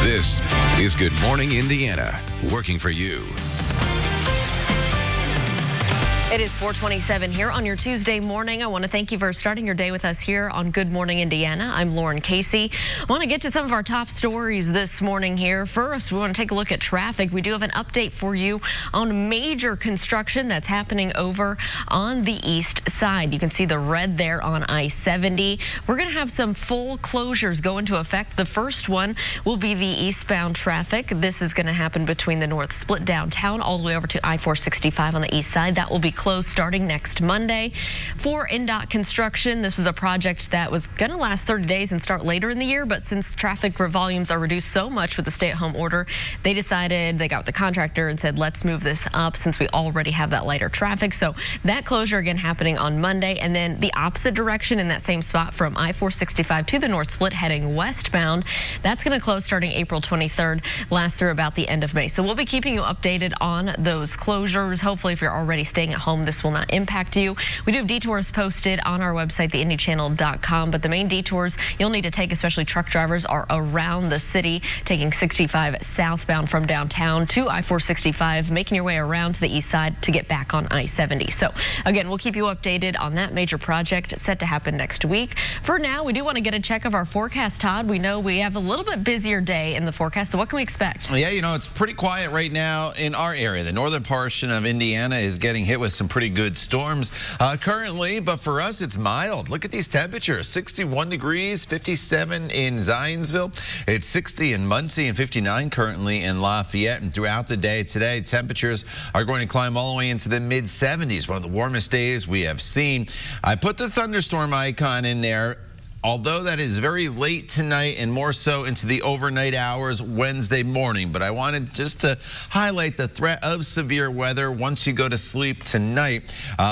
This is Good Morning Indiana, working for you. It is 4:27 here on your Tuesday morning. I want to thank you for starting your day with us here on Good Morning Indiana. I'm Lauren Casey. I want to get to some of our top stories this morning here. First, we want to take a look at traffic. We do have an update for you on major construction that's happening over on the east side. You can see the red there on I-70. We're going to have some full closures go into effect. The first one will be the eastbound traffic. This is going to happen between the north split downtown all the way over to I-465 on the east side. That will be closed starting next Monday. For NDOT construction, this was a project that was going to last 30 days and start later in the year, but since traffic volumes are reduced so much with the stay-at-home order, they decided, they got with the contractor and said, let's move this up since we already have that lighter traffic. So that closure again happening on Monday, and then the opposite direction in that same spot from I-465 to the north split heading westbound, that's going to close starting April 23rd, last through about the end of May. So we'll be keeping you updated on those closures. Hopefully, if you're already staying at home, this will not impact you. We do have detours posted on our website, theindychannel.com, but the main detours you'll need to take, especially truck drivers, are around the city, taking 65 southbound from downtown to I-465, making your way around to the east side to get back on I-70. So again, we'll keep you updated on that major project set to happen next week. For now, we do want to get a check of our forecast, Todd. We know we have a little bit busier day in the forecast, so what can we expect? Yeah, you know, it's pretty quiet right now in our area. The northern portion of Indiana is getting hit with some pretty good storms currently, but for us, it's mild. Look at these temperatures, 61 degrees, 57 in Zionsville. It's 60 in Muncie and 59 currently in Lafayette. And throughout the day today, temperatures are going to climb all the way into the mid-70s, one of the warmest days we have seen. I put the thunderstorm icon in there. Although that is very late tonight and more so into the overnight hours Wednesday morning. But I wanted just to highlight the threat of severe weather once you go to sleep tonight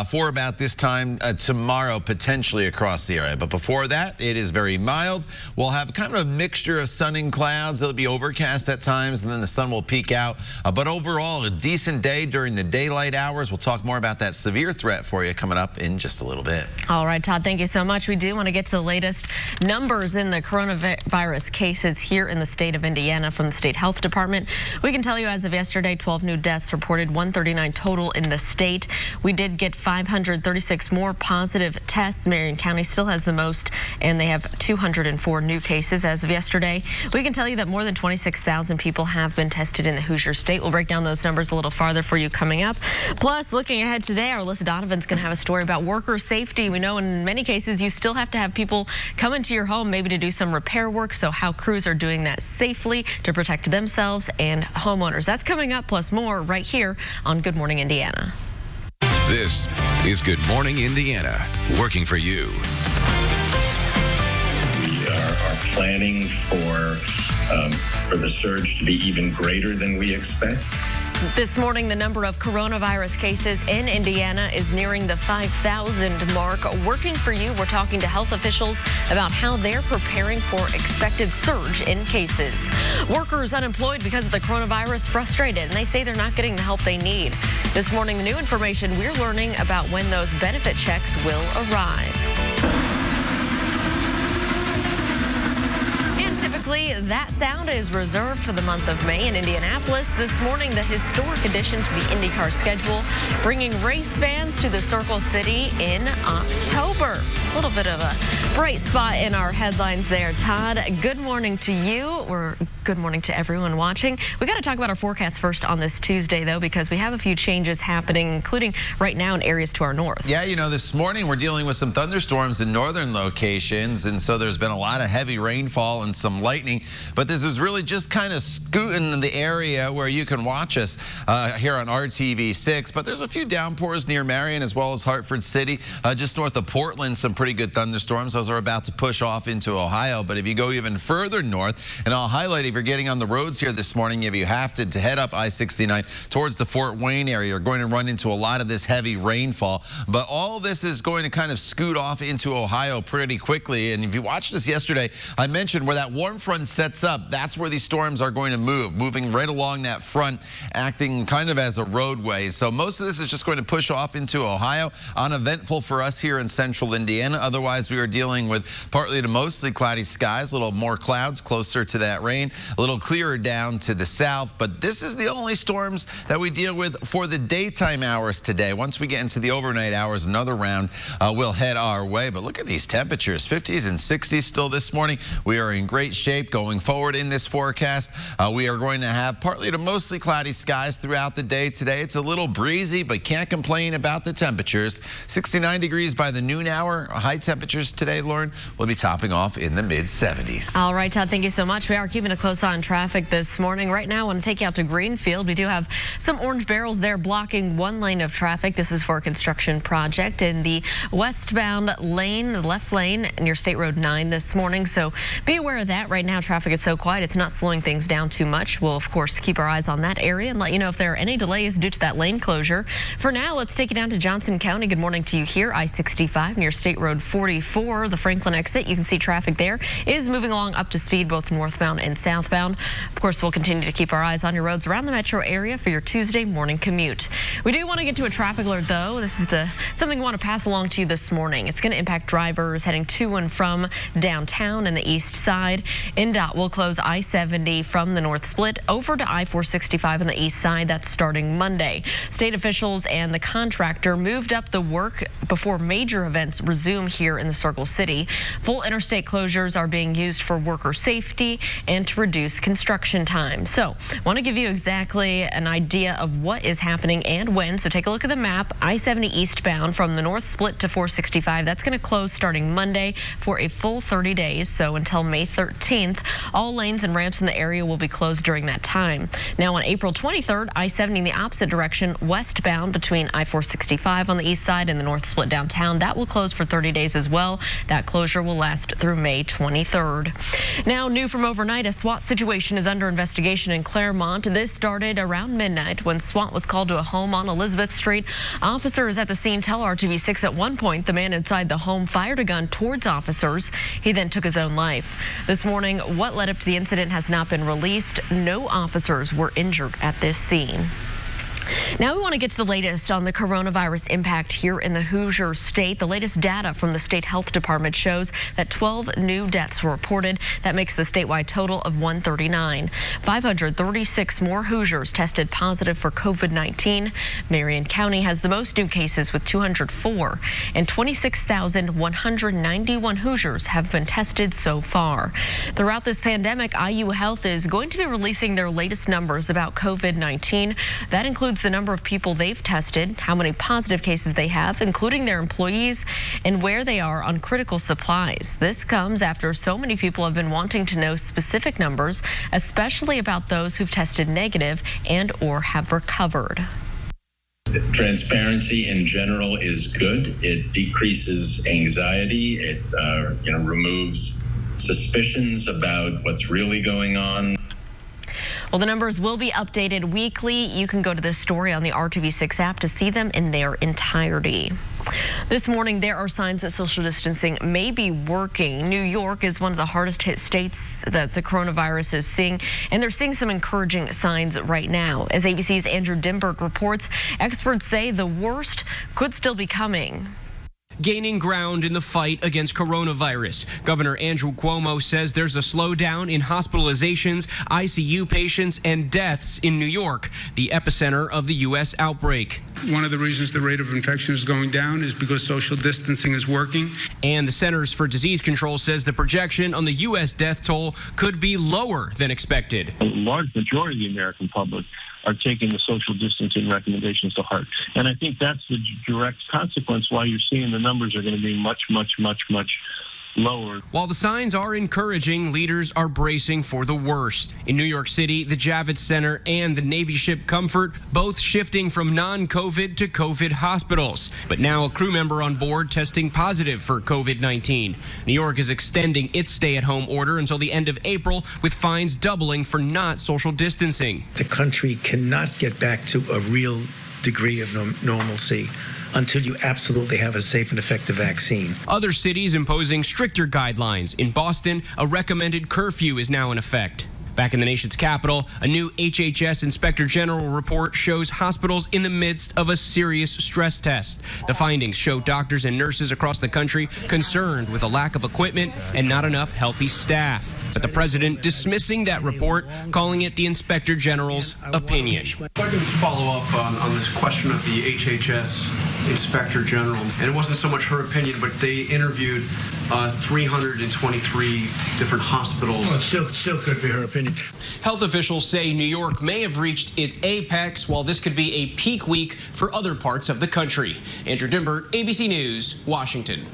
for about this time tomorrow, potentially across the area. But before that, it is very mild. We'll have kind of a mixture of sun and clouds. It'll be overcast at times, and then the sun will peek out. But overall, a decent day during the daylight hours. We'll talk more about that severe threat for you coming up in just a little bit. All right, Todd, thank you so much. We do want to get to the latest numbers in the coronavirus cases here in the state of Indiana from the state health department. We can tell you as of yesterday, 12 new deaths reported, 139 total in the state. We did get 536 more positive tests. Marion County still has the most, and they have 204 new cases as of yesterday. We can tell you that more than 26,000 people have been tested in the Hoosier State. We'll break down those numbers a little farther for you coming up. Plus, looking ahead today, our Alyssa Donovan's going to have a story about worker safety. We know in many cases you still have to have people come into your home maybe to do some repair work, so how crews are doing that safely to protect themselves and homeowners. That's coming up, plus more right here on Good Morning Indiana. This is Good Morning Indiana, working for you. We are planning for the surge to be even greater than we expect. This morning, the number of coronavirus cases in Indiana is nearing the 5,000 mark. Working for you, we're talking to health officials about how they're preparing for expected surge in cases. Workers unemployed because of the coronavirus frustrated, and they say they're not getting the help they need. This morning, the new information we're learning about when those benefit checks will arrive. Typically, that sound is reserved for the month of May in Indianapolis. This morning, the historic addition to the IndyCar schedule, bringing race fans to the Circle City in October. A little bit of a bright spot in our headlines there, Todd. Good morning to you, or good morning to everyone watching. We got to talk about our forecast first on this Tuesday, though, because we have a few changes happening, including right now in areas to our north. Yeah, you know, this morning we're dealing with some thunderstorms in northern locations, and so there's been a lot of heavy rainfall and some lightning, but this is really just kind of scooting in the area where you can watch us here on RTV6. But there's a few downpours near Marion as well as Hartford City, just north of Portland. Some pretty good thunderstorms. Those are about to push off into Ohio. But if you go even further north, and I'll highlight if you're getting on the roads here this morning, if you have to head up I-69 towards the Fort Wayne area, you're going to run into a lot of this heavy rainfall. But all this is going to kind of scoot off into Ohio pretty quickly. And if you watched us yesterday, I mentioned where that warm front sets up, that's where these storms are going to move, moving right along that front, acting kind of as a roadway. So most of this is just going to push off into Ohio. Uneventful for us here in central Indiana. Otherwise, we are dealing with partly to mostly cloudy skies, a little more clouds closer to that rain, a little clearer down to the south. But this is the only storms that we deal with for the daytime hours today. Once we get into the overnight hours, another round will head our way. But look at these temperatures, 50s and 60s still this morning. We are in great shape going forward in this forecast. We are going to have partly to mostly cloudy skies throughout the day today. It's a little breezy, but can't complain about the temperatures. 69 degrees by the noon hour. High temperatures today, Lauren, will be topping off in the mid-70s. All right, Todd, thank you so much. We are keeping a close eye on traffic this morning. Right now, I want to take you out to Greenfield. We do have some orange barrels there blocking one lane of traffic. This is for a construction project in the westbound lane, the left lane near State Road 9 this morning. So be aware of that. Right now, traffic is so quiet, it's not slowing things down too much. We'll, of course, keep our eyes on that area and let you know if there are any delays due to that lane closure. For now, let's take you down to Johnson County. Good morning to you here. I-65 near State Road 44, the Franklin exit. You can see traffic there is moving along up to speed, both northbound and southbound. Of course, we'll continue to keep our eyes on your roads around the metro area for your Tuesday morning commute. We do want to get to a traffic alert, though. This is something we want to pass along to you this morning. It's going to impact drivers heading to and from downtown and the east side. NDOT will close I-70 from the north split over to I-465 on the east side. That's starting Monday. State officials and the contractor moved up the work before major events resume here in the Circle City. Full interstate closures are being used for worker safety and to reduce construction time. So, want to give you exactly an idea of what is happening and when. So take a look at the map. I-70 eastbound from the north split to 465. That's going to close starting Monday for a full 30 days. So until May 13th, all lanes and ramps in the area will be closed during that time. Now on April 23rd, I-70 in the opposite direction westbound between I-465 on the east side and the north split downtown. That will close for 30 days as well. That closure will last through May 23rd. Now new from overnight, a SWAT situation is under investigation in Claremont. This started around midnight when SWAT was called to a home on Elizabeth Street. Officers at the scene tell RTV6 at one point the man inside the home fired a gun towards officers. He then took his own life. This morning, what led up to the incident has not been released. No officers were injured at this scene. Now we want to get to the latest on the coronavirus impact here in the Hoosier State. The latest data from the state health department shows that 12 new deaths were reported. That makes the statewide total of 139. 536 more Hoosiers tested positive for COVID-19. Marion County has the most new cases with 204, and 26,191 Hoosiers have been tested so far. Throughout this pandemic, IU Health is going to be releasing their latest numbers about COVID-19. That includes the number of people they've tested, how many positive cases they have, including their employees, and where they are on critical supplies. This comes after so many people have been wanting to know specific numbers, especially about those who've tested negative and or have recovered. Transparency in general is good. It decreases anxiety. It removes suspicions about what's really going on. Well, the numbers will be updated weekly. You can go to this story on the RTV6 app to see them in their entirety. This morning, there are signs that social distancing may be working. New York is one of the hardest hit states that the coronavirus is seeing, and they're seeing some encouraging signs right now. As ABC's Andrew Dimberg reports, experts say the worst could still be coming. Gaining ground in the fight against coronavirus. Governor Andrew Cuomo says there's a slowdown in hospitalizations, ICU patients, and deaths in New York, the epicenter of the U.S. outbreak. One of the reasons the rate of infection is going down is because social distancing is working. And the Centers for Disease Control says the projection on the U.S. death toll could be lower than expected. A large majority of the American public are taking the social distancing recommendations to heart. And I think that's the direct consequence why you're seeing the numbers are going to be much lower. While the signs are encouraging, leaders are bracing for the worst. In New York City, the Javits Center and the Navy ship Comfort both shifting from non-COVID to COVID hospitals. But now a crew member on board testing positive for COVID-19. New York is extending its stay-at-home order until the end of April, with fines doubling for not social distancing. The country cannot get back to a real degree of normalcy until you absolutely have a safe and effective vaccine. Other cities imposing stricter guidelines. In Boston, a recommended curfew is now in effect. Back in the nation's capital, a new HHS Inspector General report shows hospitals in the midst of a serious stress test. The findings show doctors and nurses across the country concerned with a lack of equipment and not enough healthy staff. But the president dismissing that report, calling it the Inspector General's opinion. If I can follow up on this question of the HHS Inspector General, and it wasn't so much her opinion, but they interviewed 323 different hospitals. Well, it still could be her opinion. Health officials say New York may have reached its apex, while this could be a peak week for other parts of the country. Andrew Dimbert, ABC News, Washington.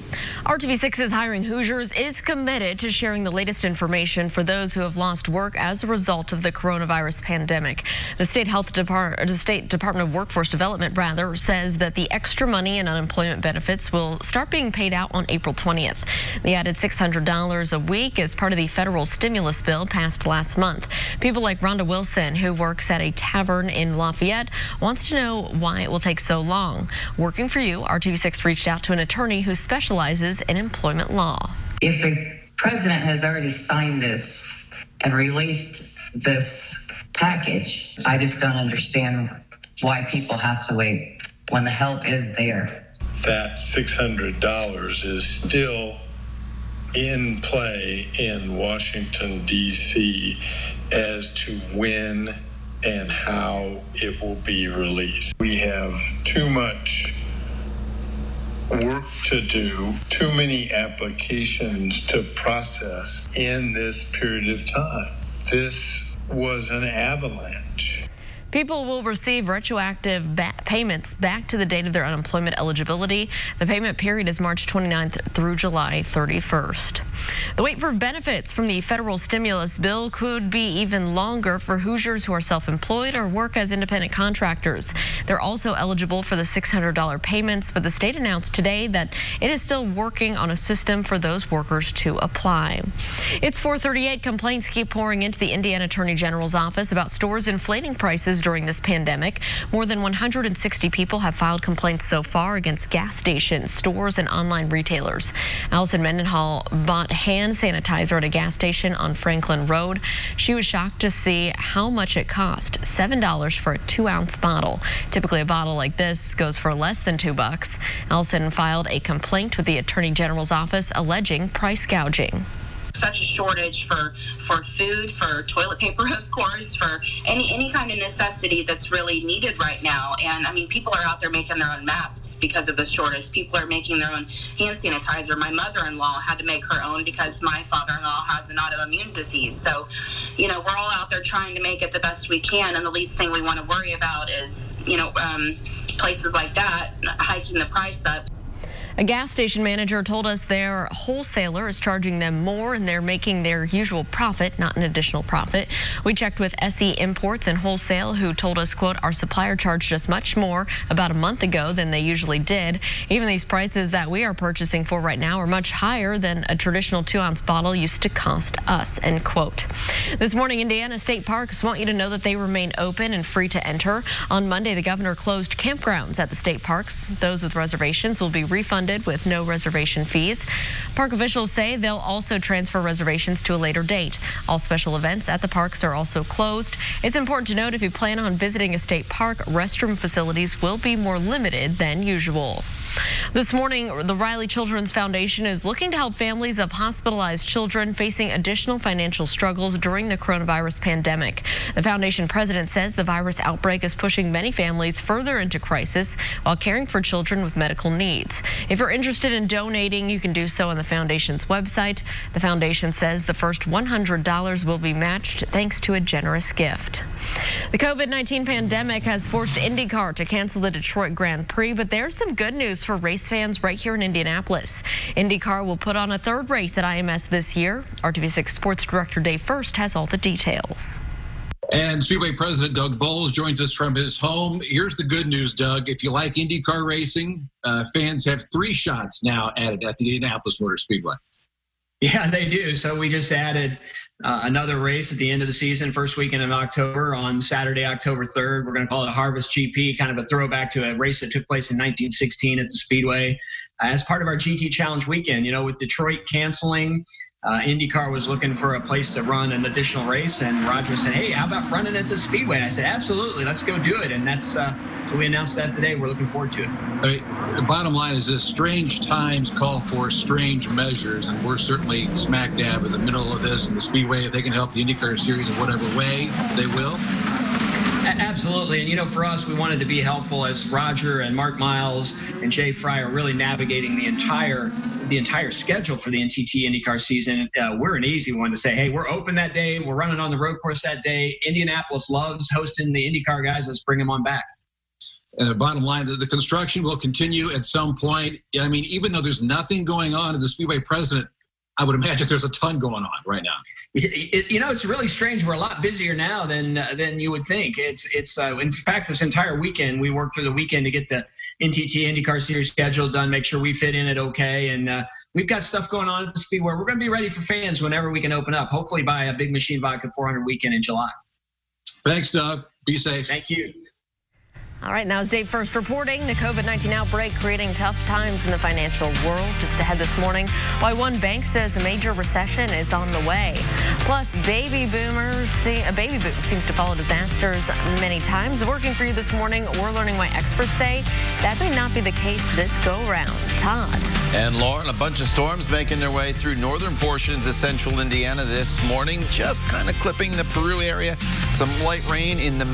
RTV6's Hiring Hoosiers is committed to sharing the latest information for those who have lost work as a result of the coronavirus pandemic. The State Department of Workforce Development, says that the extra money and unemployment benefits will start being paid out on April 20th. The added $600 a week is part of the federal stimulus bill passed last month. People like Rhonda Wilson, who works at a tavern in Lafayette, wants to know why it will take so long. Working for you, RTV6 reached out to an attorney who specializes in employment law. If the president has already signed this and released this package, I just don't understand why people have to wait when the help is there. That $600 is still in play in Washington, D.C. as to when and how it will be released. We have too much work to do, too many applications to process in this period of time. This was an avalanche. People will receive retroactive payments back to the date of their unemployment eligibility. The payment period is March 29th through July 31st. The wait for benefits from the federal stimulus bill could be even longer for Hoosiers who are self-employed or work as independent contractors. They're also eligible for the $600 payments, but the state announced today that it is still working on a system for those workers to apply. It's 4:38. Complaints keep pouring into the Indiana Attorney General's office about stores inflating prices during this pandemic. More than 160 people have filed complaints so far against gas stations, stores, and online retailers. Allison Mendenhall bought hand sanitizer at a gas station on Franklin Road. She was shocked to see how much it cost, $7 for a 2-ounce bottle. Typically, a bottle like this goes for less than $2. Allison filed a complaint with the Attorney General's office alleging price gouging. Such a shortage for food, for toilet paper, of course, for any kind of necessity that's really needed right now. And I mean, people are out there making their own masks because of the shortage. People are making their own hand sanitizer. My mother-in-law had to make her own because my father-in-law has an autoimmune disease. So, you know, we're all out there trying to make it the best we can, and the least thing we want to worry about is, places like that hiking the price up. A gas station manager told us their wholesaler is charging them more and they're making their usual profit, not an additional profit. We checked with SE Imports and Wholesale, who told us, quote, our supplier charged us much more about a month ago than they usually did. Even these prices that we are purchasing for right now are much higher than a traditional 2-ounce bottle used to cost us, end quote. This morning, Indiana state parks want you to know that they remain open and free to enter. On Monday, the governor closed campgrounds at the state parks. Those with reservations will be refunded with no reservation fees. Park officials say they'll also transfer reservations to a later date. All special events at the parks are also closed. It's important to note if you plan on visiting a state park, restroom facilities will be more limited than usual. This morning, the Riley Children's Foundation is looking to help families of hospitalized children facing additional financial struggles during the coronavirus pandemic. The foundation president says the virus outbreak is pushing many families further into crisis while caring for children with medical needs. If you're interested in donating, you can do so on the foundation's website. The foundation says the first $100 will be matched thanks to a generous gift. The COVID-19 pandemic has forced IndyCar to cancel the Detroit Grand Prix, but there's some good news for race fans right here in Indianapolis. IndyCar will put on a third race at IMS this year. RTV6 Sports Director Dave First has all the details. And Speedway President Doug Bowles joins us from his home. Here's the good news, Doug. If you like IndyCar racing, fans have 3 shots now added at the Indianapolis Motor Speedway. Yeah, they do. So we just added another race at the end of the season, first weekend in October, on Saturday, October 3rd. We're going to call it a Harvest GP, kind of a throwback to a race that took place in 1916 at the Speedway as part of our GT Challenge weekend. You know, with Detroit canceling, IndyCar was looking for a place to run an additional race, and Roger said, hey, how about running at the Speedway? And I said, absolutely, let's go do it. And that's so we announced that today. We're looking forward to it. The bottom line is this: strange times call for strange measures, and we're certainly smack dab in the middle of this. And the Speedway, if they can help the IndyCar series in whatever way, they will. Absolutely. And, for us, we wanted to be helpful as Roger and Mark Miles and Jay Fry are really navigating the entire schedule for the NTT IndyCar season. We're an easy one to say, hey, we're open that day. We're running on the road course that day. Indianapolis loves hosting the IndyCar guys. Let's bring them on back. And the bottom line, the construction will continue at some point. I mean, even though there's nothing going on at the Speedway president, I would imagine there's a ton going on right now. It's really strange. We're a lot busier now than you would think. It's in fact, this entire weekend, we worked through the weekend to get the NTT IndyCar Series schedule done, make sure we fit in it okay. And we've got stuff going on at the Speedway. We're going to be ready for fans whenever we can open up, hopefully by a Big Machine Vodka 400 weekend in July. Thanks, Doug. Be safe. Thank you. All right, now is Dave First reporting. The COVID-19 outbreak creating tough times in the financial world. Just ahead this morning, why one bank says a major recession is on the way. Plus, a baby boom seems to follow disasters many times. Working for you this morning, we're learning why experts say that may not be the case this go-round. Todd. And Lauren, a bunch of storms making their way through northern portions of central Indiana this morning, just kind of clipping the Peru area. Some light rain in the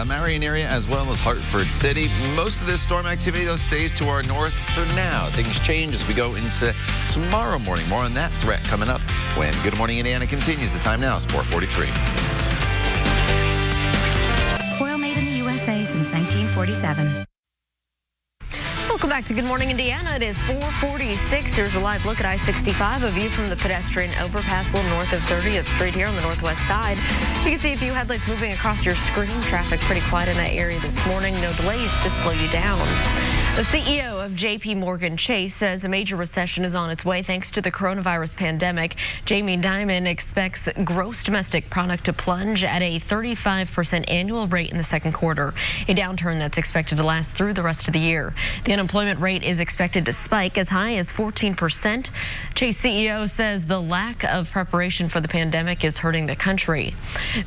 Marion area as well as Hartford City. Most of this storm activity, though, stays to our north for now. Things change as we go into tomorrow morning. More on that threat coming up when Good Morning Indiana continues. The time now is 4:43. Foil made in the USA since 1947. Welcome back to Good Morning Indiana. It is 4:46. Here's a live look at I-65, a view from the pedestrian overpass a little north of 30th Street here on the northwest side. You can see a few headlights moving across your screen. Traffic pretty quiet in that area this morning. No delays to slow you down. The CEO of J.P. Morgan Chase says a major recession is on its way thanks to the coronavirus pandemic. Jamie Dimon expects gross domestic product to plunge at a 35% annual rate in the second quarter, a downturn that's expected to last through the rest of the year. The unemployment rate is expected to spike as high as 14%. Chase CEO says the lack of preparation for the pandemic is hurting the country.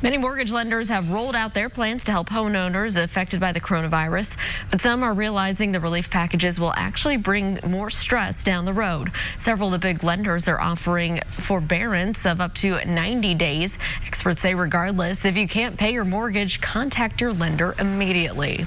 Many mortgage lenders have rolled out their plans to help homeowners affected by the coronavirus, but some are realizing the relief packages will actually bring more stress down the road. Several of the big lenders are offering forbearance of up to 90 days. Experts say regardless, if you can't pay your mortgage, contact your lender immediately.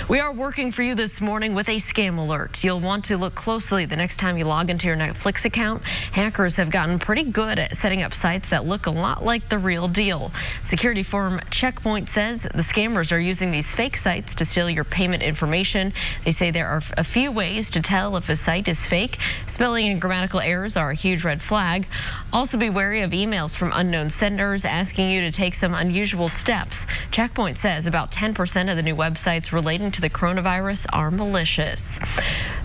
We are working for you this morning with a scam alert. You'll want to look closely the next time you log into your Netflix account. Hackers have gotten pretty good at setting up sites that look a lot like the real deal. Security firm Checkpoint says the scammers are using these fake sites to steal your payment information. They say there are a few ways to tell if a site is fake. Spelling and grammatical errors are a huge red flag. Also be wary of emails from unknown senders asking you to take some unusual steps. Checkpoint says about 10% of the new websites relating to the coronavirus are malicious.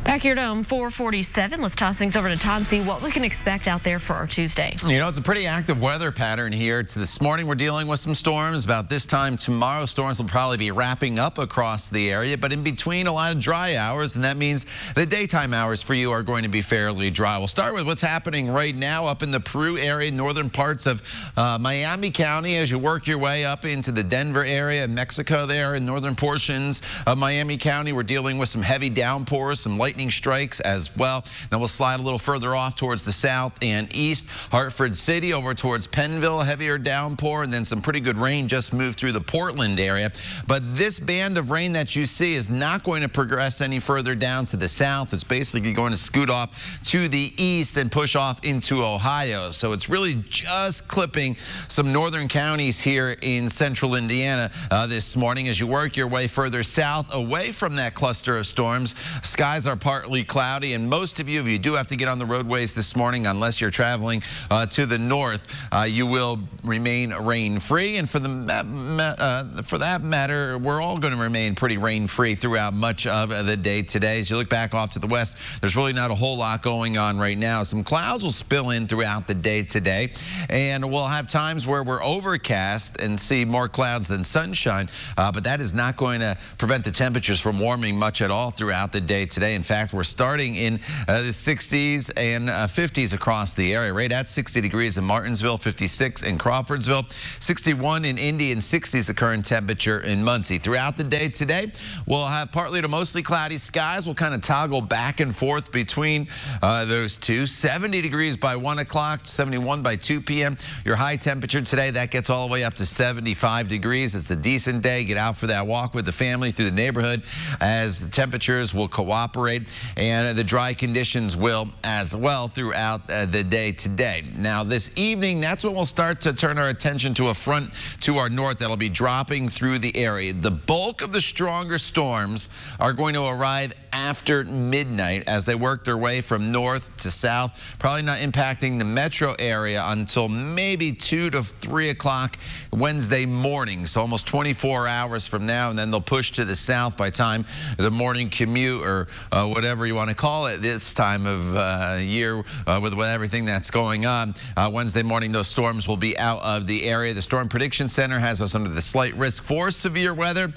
Back here at home, 4:47. Let's toss things over to Todd and see what we can expect out there for our Tuesday. It's a pretty active weather pattern here. This morning we're dealing with some storms. About this time tomorrow, storms will probably be wrapping up across the area, but in between a lot of dry hours, and that means the daytime hours for you are going to be fairly dry. We'll start with what's happening right now up in the Peru area, northern parts of Miami County as you work your way up into the Denver area, Mexico there in northern portions of Miami County. We're dealing with some heavy downpours, some lightning strikes as well. Then we'll slide a little further off towards the south and east. Hartford City over towards Pennville, heavier downpour, and then some pretty good rain just moved through the Portland area. But this band of rain that you see is not going to progress any further down to the south. It's basically going to scoot off to the east and push off into Ohio. So it's really just clipping some northern counties here in central Indiana this morning. As you work your way further south away from that cluster of storms, skies are partly cloudy, and most of you, if you do have to get on the roadways this morning, unless you're traveling to the north, you will remain rain-free. And for that matter, we're all going to remain pretty rain-free throughout much of the day. day today. As you look back off to the west, there's really not a whole lot going on right now. Some clouds will spill in throughout the day today, and we'll have times where we're overcast and see more clouds than sunshine, but that is not going to prevent the temperatures from warming much at all throughout the day today. In fact, we're starting in the 60s and 50s across the area, right at 60 degrees in Martinsville, 56 in Crawfordsville, 61 in Indy, and 60s the current temperature in Muncie. Throughout the day today, we'll have partly to mostly cloudy skies. We'll kind of toggle back and forth between those two. 70 degrees by 1 o'clock, 71 by 2 p.m. Your high temperature today, that gets all the way up to 75 degrees. It's a decent day. Get out for that walk with the family through the neighborhood as the temperatures will cooperate, and the dry conditions will as well throughout the day today. Now this evening, that's when we'll start to turn our attention to a front to our north that'll be dropping through the area. The bulk of the stronger storms are going to arrive after midnight as they work their way from north to south, probably not impacting the metro area until maybe 2 to 3 o'clock Wednesday morning, so almost 24 hours from now, and then they'll push to the south by time the morning commute or whatever you want to call it this time of year with everything that's going on. Wednesday morning, those storms will be out of the area. The Storm Prediction Center has us under the slight risk for severe weather.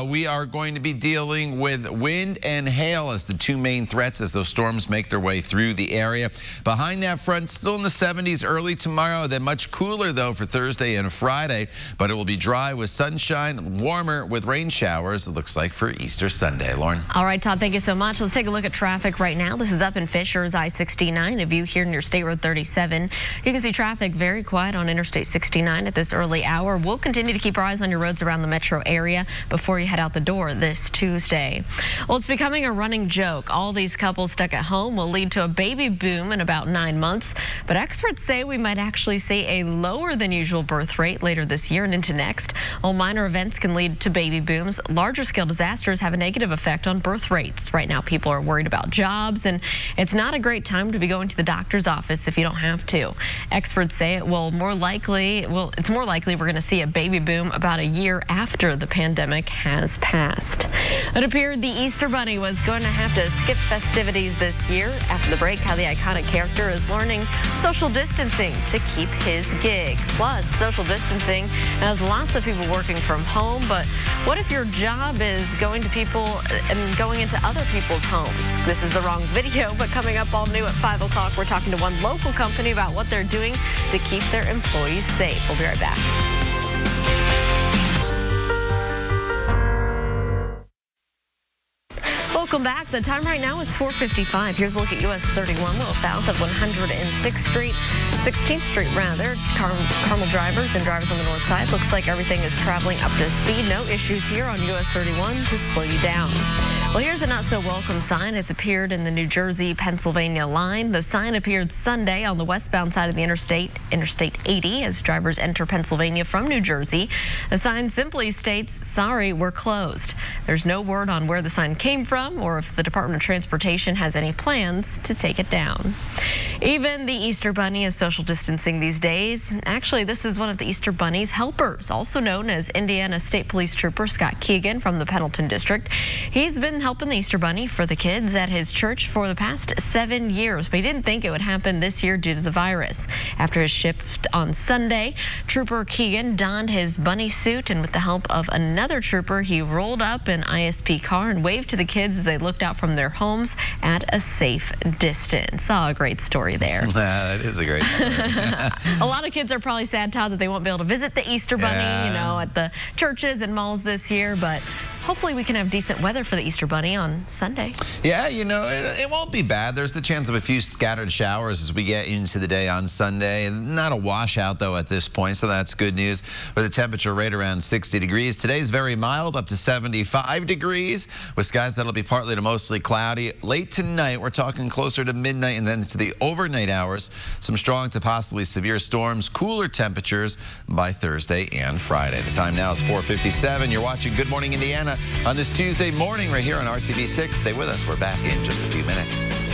We are going to be dealing with wind and hail as the two main threats as those storms make their way through the area. Behind that front, still in the 70s early tomorrow, then much cooler though for Thursday and Friday, but it will be dry with sunshine, warmer with rain showers, it looks like, for Easter Sunday. Lauren. All right, Todd, thank you so much. Let's take a look at traffic right now. This is up in Fishers, I-69. A view here near State Road 37. You can see traffic very quiet on Interstate 69 at this early hour. We'll continue to keep our eyes on your roads around the metro area before you head out the door this Tuesday. Well, it's becoming a running joke. All these couples stuck at home will lead to a baby boom in about 9 months, but experts say we might actually see a lower than usual birth rate later this year and into next. While minor events can lead to baby booms, larger scale disasters have a negative effect on birth rates. Right now, people are worried about jobs, and it's not a great time to be going to the doctor's office if you don't have to. Experts say it's more likely we're going to see a baby boom about a year after the pandemic has passed. It appeared the Easter Bunny was going to have to skip festivities this year. After the break, how the iconic character is learning social distancing to keep his gig. Plus, social distancing has lots of people working from home, but what if your job is going to people and going into other people's homes? This is the wrong video, but coming up all new at 5 o'clock, we're talking to one local company about what they're doing to keep their employees safe. We'll be right back. Welcome back. The time right now is 4:55. Here's a look at US 31, a little south of 106th Street, 16th Street rather. Carmel drivers and drivers on the north side. Looks like everything is traveling up to speed. No issues here on US 31 to slow you down. Well, here's a not-so-welcome sign. It's appeared in the New Jersey-Pennsylvania line. The sign appeared Sunday on the westbound side of the interstate, Interstate 80, as drivers enter Pennsylvania from New Jersey. The sign simply states, "Sorry, we're closed." There's no word on where the sign came from or if the Department of Transportation has any plans to take it down. Even the Easter Bunny is social distancing these days. Actually, this is one of the Easter Bunny's helpers, also known as Indiana State Police Trooper Scott Keegan from the Pendleton District. He's been helping the Easter Bunny for the kids at his church for the past 7 years, but he didn't think it would happen this year due to the virus. After his shift on Sunday, Trooper Keegan donned his bunny suit, and with the help of another trooper, he rolled up an ISP car and waved to the kids as they looked out from their homes at a safe distance. Oh, a great story there. That is a great story. A lot of kids are probably sad, Todd, that they won't be able to visit the Easter Bunny, at the churches and malls this year, but hopefully we can have decent weather for the Easter Bunny on Sunday. Yeah, it won't be bad. There's the chance of a few scattered showers as we get into the day on Sunday. Not a washout, though, at this point, so that's good news. With a temperature right around 60 degrees. Today's very mild, up to 75 degrees, with skies that'll be partly to mostly cloudy. Late tonight, we're talking closer to midnight and then to the overnight hours. Some strong to possibly severe storms, cooler temperatures by Thursday and Friday. The time now is 4:57. You're watching Good Morning Indiana on this Tuesday morning right here on RTV6. Stay with us. We're back in just a few minutes.